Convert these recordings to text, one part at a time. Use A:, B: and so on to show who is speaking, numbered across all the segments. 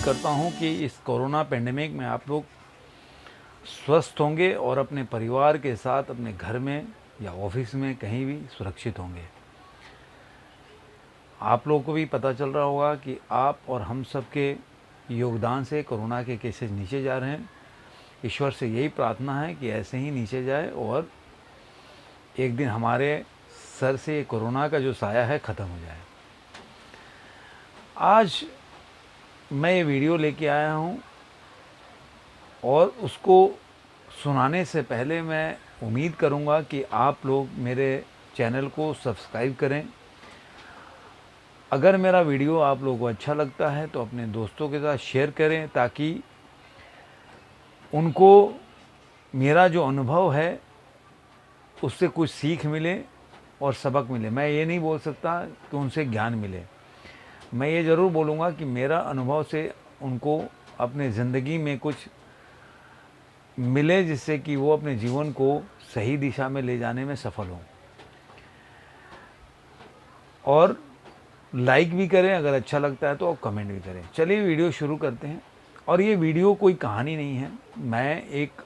A: करता हूं कि इस कोरोना पेंडेमिक में आप लोग स्वस्थ होंगे और अपने परिवार के साथ अपने घर में या ऑफिस में कहीं भी सुरक्षित होंगे। आप लोगों को भी पता चल रहा होगा कि आप और हम सब के योगदान से कोरोना के केसेस नीचे जा रहे हैं। ईश्वर से यही प्रार्थना है कि ऐसे ही नीचे जाए और एक दिन हमारे सर से कोरोना का जो साया है ख़त्म हो जाए। आज मैं ये वीडियो लेके आया हूँ और उसको सुनाने से पहले मैं उम्मीद करूँगा कि आप लोग मेरे चैनल को सब्सक्राइब करें। अगर मेरा वीडियो आप लोगों को अच्छा लगता है तो अपने दोस्तों के साथ शेयर करें ताकि उनको मेरा जो अनुभव है उससे कुछ सीख मिले और सबक मिले। मैं ये नहीं बोल सकता कि उनसे ज्ञान मिले, मैं ये ज़रूर बोलूँगा कि मेरा अनुभव से उनको अपने ज़िंदगी में कुछ मिले जिससे कि वो अपने जीवन को सही दिशा में ले जाने में सफल हों। और लाइक भी करें, अगर अच्छा लगता है तो आप कमेंट भी करें। चलिए वीडियो शुरू करते हैं। और ये वीडियो कोई कहानी नहीं है, मैं एक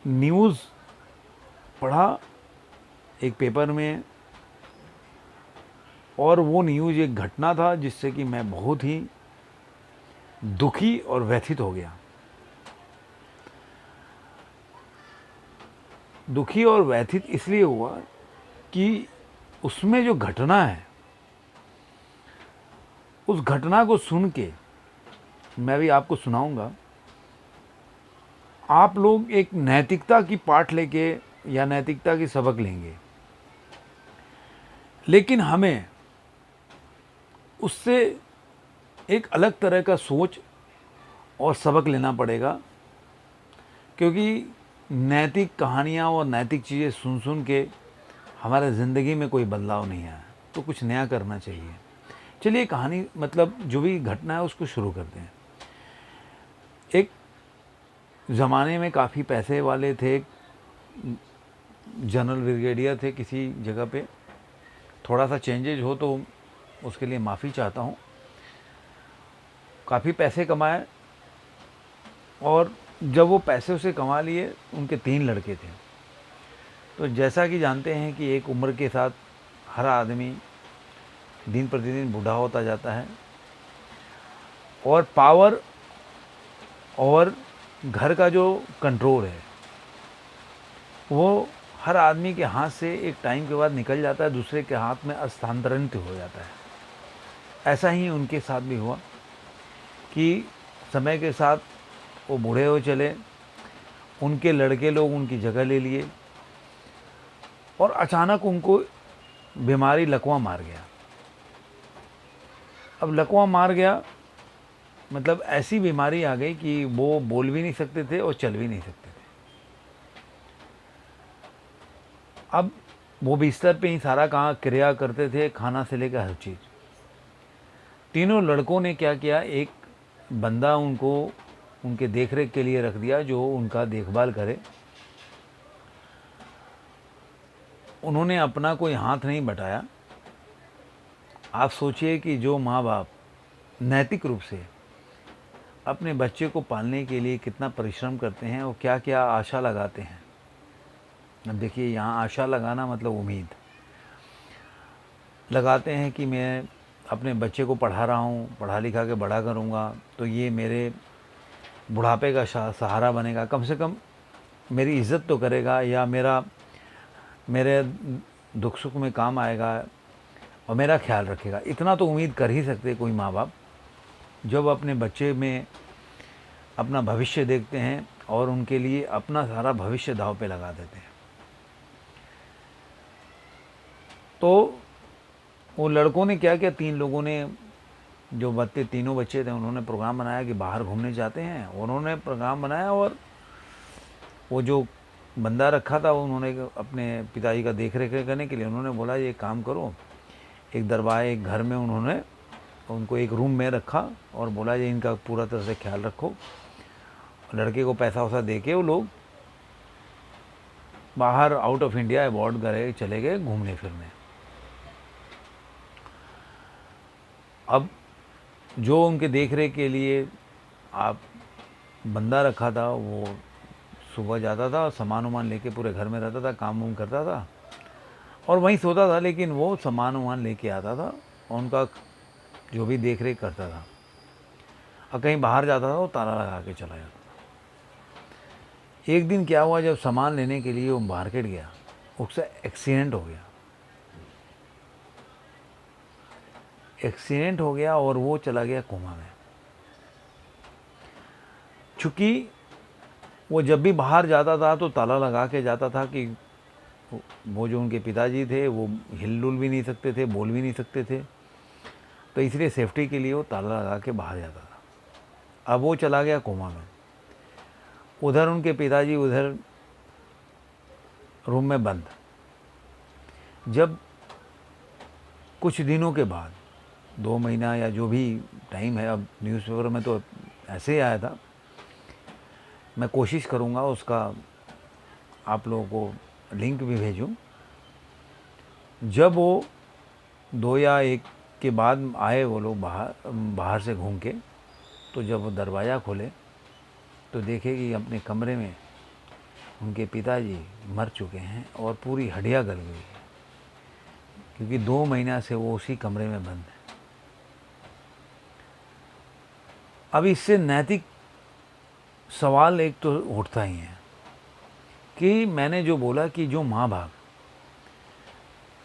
A: न्यूज़ पढ़ा एक पेपर में और वो न्यूज़ एक घटना था जिससे कि मैं बहुत ही दुखी और व्यथित हो गया। दुखी और व्यथित इसलिए हुआ कि उसमें जो घटना है उस घटना को सुन के मैं भी आपको सुनाऊंगा। आप लोग एक नैतिकता की पाठ लेके या नैतिकता की सबक लेंगे, लेकिन हमें उससे एक अलग तरह का सोच और सबक लेना पड़ेगा, क्योंकि नैतिक कहानियाँ और नैतिक चीज़ें सुन सुन के हमारे ज़िंदगी में कोई बदलाव नहीं आया, तो कुछ नया करना चाहिए। चलिए कहानी मतलब जो भी घटना है उसको शुरू करते हैं। एक ज़माने में काफ़ी पैसे वाले थे, जनरल ब्रिगेडियर थे किसी जगह पे। थोड़ा सा चेंजेज हो तो उसके लिए माफ़ी चाहता हूँ। काफ़ी पैसे कमाए और जब वो पैसे उसे कमा लिए, उनके 3 लड़के थे। तो जैसा कि जानते हैं कि एक उम्र के साथ हर आदमी दिन प्रतिदिन बूढ़ा होता जाता है और पावर और घर का जो कंट्रोल है वो हर आदमी के हाथ से एक टाइम के बाद निकल जाता है, दूसरे के हाथ में हस्तांतरित हो जाता है। ऐसा ही उनके साथ भी हुआ कि समय के साथ वो बूढ़े हो चले, उनके लड़के लोग उनकी जगह ले लिए और अचानक उनको बीमारी लकवा मार गया। अब लकवा मार गया मतलब ऐसी बीमारी आ गई कि वो बोल भी नहीं सकते थे और चल भी नहीं सकते थे। अब वो बिस्तर पे ही सारा कहाँ क्रिया करते थे, खाना से लेकर हर चीज़। तीनों लड़कों ने क्या किया, एक बंदा उनको उनके देखरेख के लिए रख दिया जो उनका देखभाल करे। उन्होंने अपना कोई हाथ नहीं बटाया। आप सोचिए कि जो माँ बाप नैतिक रूप से अपने बच्चे को पालने के लिए कितना परिश्रम करते हैं और क्या क्या आशा लगाते हैं। अब देखिए, यहाँ आशा लगाना मतलब उम्मीद लगाते हैं कि मैं अपने बच्चे को पढ़ा रहा हूँ, पढ़ा लिखा के बड़ा करूँगा तो ये मेरे बुढ़ापे का सहारा बनेगा, कम से कम मेरी इज़्ज़त तो करेगा या मेरे दुख सुख में काम आएगा और मेरा ख्याल रखेगा। इतना तो उम्मीद कर ही सकते कोई माँ बाप जब अपने बच्चे में अपना भविष्य देखते हैं और उनके लिए अपना सारा भविष्य दांव पे लगा देते हैं। तो वो लड़कों ने क्या किया, 3 लोगों ने, जो तीनों बच्चे थे, उन्होंने प्रोग्राम बनाया कि बाहर घूमने जाते हैं। उन्होंने प्रोग्राम बनाया और वो जो बंदा रखा था उन्होंने अपने पिताजी का देख रेख करने के लिए उन्होंने बोला ये काम करो, एक दरबार एक घर में उन्होंने उनको एक रूम में रखा और बोला ये इनका पूरा तरह से ख्याल रखो। लड़के को पैसा वैसा दे के वो लोग बाहर आउट ऑफ इंडिया अबॉर्ड गए, चले गए घूमने फिरने। अब जो उनके देख रेख के लिए आप बंदा रखा था, वो सुबह जाता था, सामान वामान लेके पूरे घर में रहता था, काम वाम करता था और वहीं सोता था, लेकिन वो सामान वामान लेके आता था और उनका जो भी देख रेख करता था। और कहीं बाहर जाता था वो ताला लगा के चला जाता था। एक दिन क्या हुआ, जब सामान लेने के लिए वो मार्केट गया, उससे एक्सीडेंट हो गया। एक्सीडेंट हो गया और वो चला गया कोमा में। चूँकि वो जब भी बाहर जाता था तो ताला लगा के जाता था कि वो जो उनके पिताजी थे वो हिल-डुल भी नहीं सकते थे, बोल भी नहीं सकते थे, तो इसलिए सेफ्टी के लिए वो ताला लगा के बाहर जाता था। अब वो चला गया कोमा में। उधर उनके पिताजी उधर रूम में बंद। जब कुछ दिनों के बाद, 2 महीना या जो भी टाइम है, अब न्यूज़पेपर में तो ऐसे ही आया था, मैं कोशिश करूँगा उसका आप लोगों को लिंक भी भेजूँ। जब वो 2 या 1 के बाद आए वो लोग बाहर से घूम के, तो जब वो दरवाज़ा खोले तो देखे कि अपने कमरे में उनके पिताजी मर चुके हैं और पूरी हड्डियाँ गल गई है, क्योंकि 2 महीना से वो उसी कमरे में बंद है। अब इससे नैतिक सवाल एक तो उठता ही है कि मैंने जो बोला कि जो माँ बाप,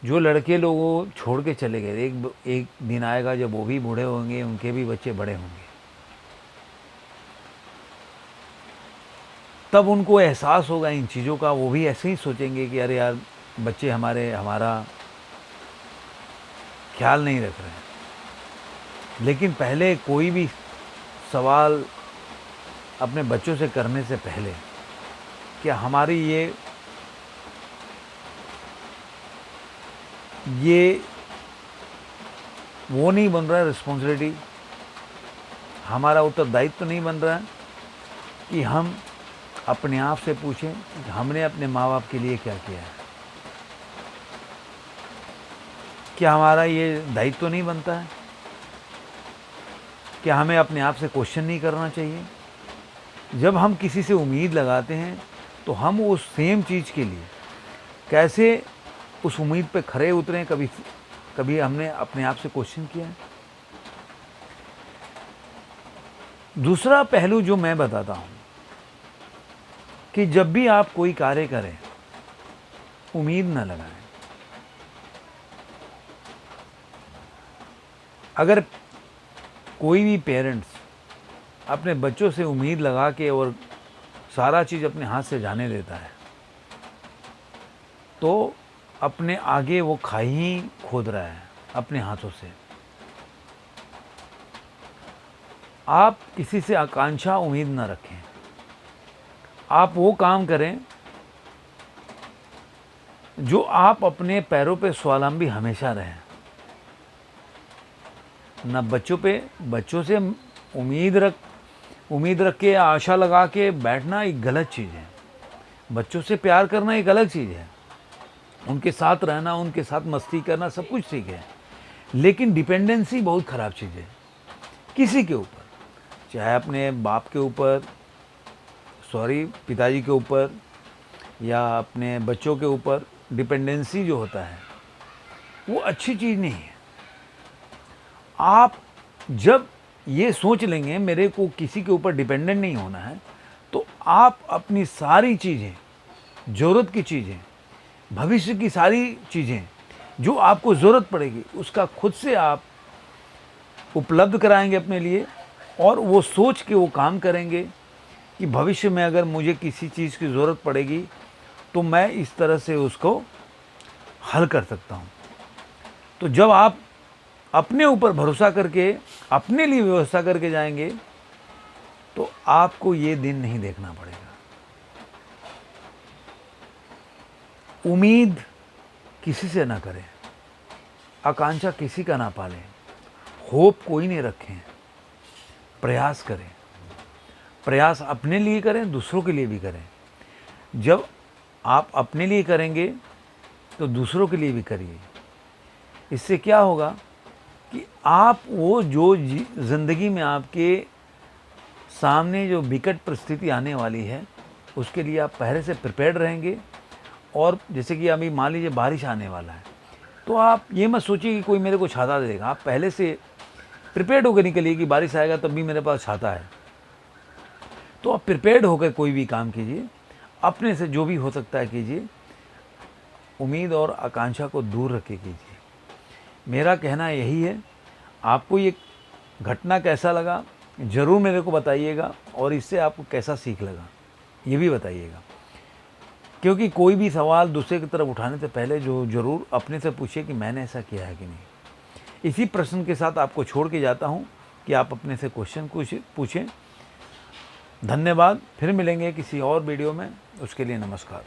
A: जो लड़के लोगों छोड़ के चले गए, एक दिन आएगा जब वो भी बूढ़े होंगे, उनके भी बच्चे बड़े होंगे, तब उनको एहसास होगा इन चीज़ों का। वो भी ऐसे ही सोचेंगे कि अरे यार, बच्चे हमारा ख्याल नहीं रख रहे हैं। लेकिन पहले कोई भी सवाल अपने बच्चों से करने से पहले, क्या हमारी ये वो नहीं बन रहा है रिस्पॉन्सिबिलिटी, हमारा उत्तरदायित्व तो नहीं बन रहा है कि हम अपने आप से पूछें कि हमने अपने माँ बाप के लिए क्या किया है? क्या हमारा ये दायित्व नहीं बनता है? क्या हमें अपने आप से क्वेश्चन नहीं करना चाहिए? जब हम किसी से उम्मीद लगाते हैं तो हम उस सेम चीज़ के लिए कैसे उस उम्मीद पे खरे उतरें, कभी हमने अपने आप से क्वेश्चन किया है? दूसरा पहलू जो मैं बताता हूँ कि जब भी आप कोई कार्य करें, उम्मीद न लगाएं। अगर कोई भी पेरेंट्स अपने बच्चों से उम्मीद लगा के और सारा चीज़ अपने हाथ से जाने देता है, तो अपने आगे वो खाई ही खोद रहा है अपने हाथों से। आप किसी से आकांक्षा उम्मीद न रखें। आप वो काम करें जो आप अपने पैरों पे स्वावलंबी हमेशा रहें। ना बच्चों से उम्मीद रख के, आशा लगा के बैठना एक गलत चीज़ है। बच्चों से प्यार करना एक अलग चीज़ है, उनके साथ रहना, उनके साथ मस्ती करना सब कुछ ठीक है, लेकिन डिपेंडेंसी बहुत ख़राब चीज़ है किसी के ऊपर, चाहे अपने बाप के ऊपर, पिताजी के ऊपर या अपने बच्चों के ऊपर। डिपेंडेंसी जो होता है वो अच्छी चीज़ नहीं है। आप जब ये सोच लेंगे मेरे को किसी के ऊपर डिपेंडेंट नहीं होना है, तो आप अपनी सारी चीज़ें, ज़रूरत की चीज़ें, भविष्य की सारी चीज़ें जो आपको ज़रूरत पड़ेगी उसका खुद से आप उपलब्ध कराएंगे अपने लिए, और वो सोच के वो काम करेंगे कि भविष्य में अगर मुझे किसी चीज़ की ज़रूरत पड़ेगी तो मैं इस तरह से उसको हल कर सकता हूँ। तो जब आप अपने ऊपर भरोसा करके अपने लिए व्यवस्था करके जाएंगे तो आपको ये दिन नहीं देखना पड़ेगा। उम्मीद किसी से ना करें, आकांक्षा किसी का ना पालें, होप कोई नहीं रखें। प्रयास करें, प्रयास अपने लिए करें, दूसरों के लिए भी करें। जब आप अपने लिए करेंगे तो दूसरों के लिए भी करिए। इससे क्या होगा कि आप वो जो ज़िंदगी में आपके सामने जो विकट परिस्थिति आने वाली है उसके लिए आप पहले से प्रिपेयर्ड रहेंगे। और जैसे कि अभी मान लीजिए बारिश आने वाला है, तो आप ये मत सोचिए कि कोई मेरे को छाता देगा। आप पहले से प्रिपेयर्ड होकर निकलिए कि बारिश आएगा तब भी मेरे पास छाता है। तो आप प्रिपेयर्ड होकर कोई भी काम कीजिए, अपने से जो भी हो सकता है कीजिए, उम्मीद और आकांक्षा को दूर रख के कीजिए। मेरा कहना यही है। आपको ये घटना कैसा लगा ज़रूर मेरे को बताइएगा, और इससे आपको कैसा सीख लगा ये भी बताइएगा। क्योंकि कोई भी सवाल दूसरे की तरफ उठाने से पहले जो ज़रूर अपने से पूछिए कि मैंने ऐसा किया है कि नहीं। इसी प्रश्न के साथ आपको छोड़ के जाता हूँ कि आप अपने से क्वेश्चन पूछें। धन्यवाद। फिर मिलेंगे किसी और वीडियो में, उसके लिए नमस्कार।